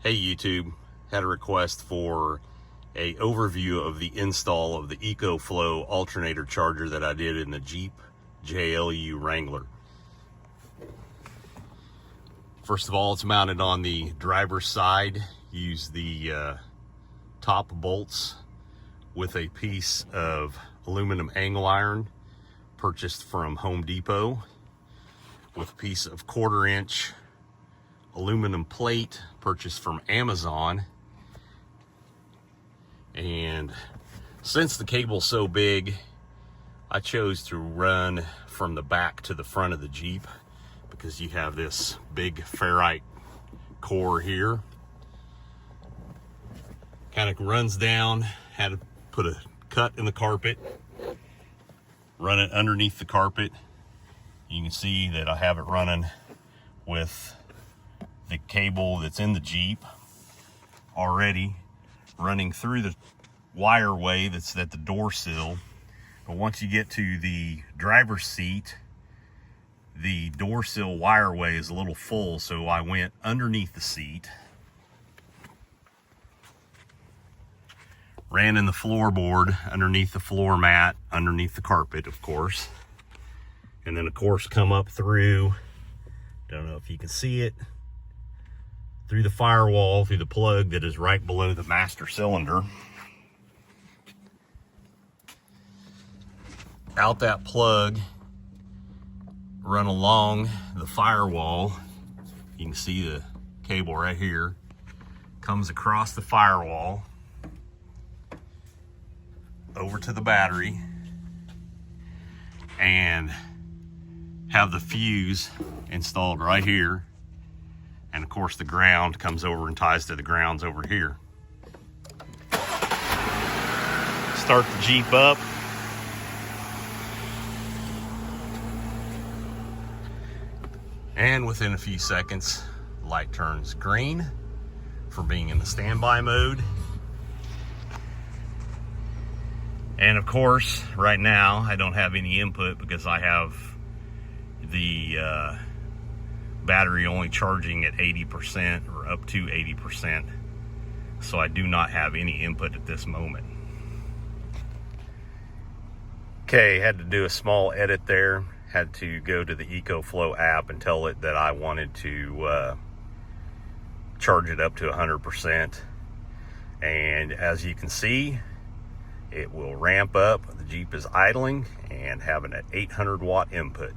Hey YouTube, had a request for a overview of the install of the ECOFLOW alternator charger that I did in the Jeep JLU Wrangler. First of all, it's mounted on the driver's side. Use the top bolts with a piece of aluminum angle iron purchased from Home Depot, with a piece of 1/4 inch aluminum plate purchased from Amazon. And since the cable's so big, I chose to run from the back to the front of the Jeep, because you have this big ferrite core here. Kind of runs down. Had to put a cut in the carpet, run it underneath the carpet. You can see that I have it running with the cable that's in the Jeep already running through the wire way that's at the door sill. But once you get to the driver's seat, the door sill wire way is a little full, so I went underneath the seat, ran in the floorboard underneath the floor mat, underneath the carpet, of course, and then of course come up through, don't know if you can see it, through the firewall, through the plug that is right below the master cylinder. Out that plug, run along the firewall. You can see the cable right here. Comes across the firewall, over to the battery, and have the fuse installed right here. And of course the ground comes over and ties to the grounds over here. Start the Jeep up. And within a few seconds, light turns green for being in the standby mode. And of course, right now I don't have any input because I have the battery only charging at 80% or up to 80%. So I do not have any input at this moment. Okay, had to do a small edit there. Had to go to the ECOFLOW app and tell it that I wanted to charge it up to 100%. And as you can see, it will ramp up. The Jeep is idling and having an 800 watt input.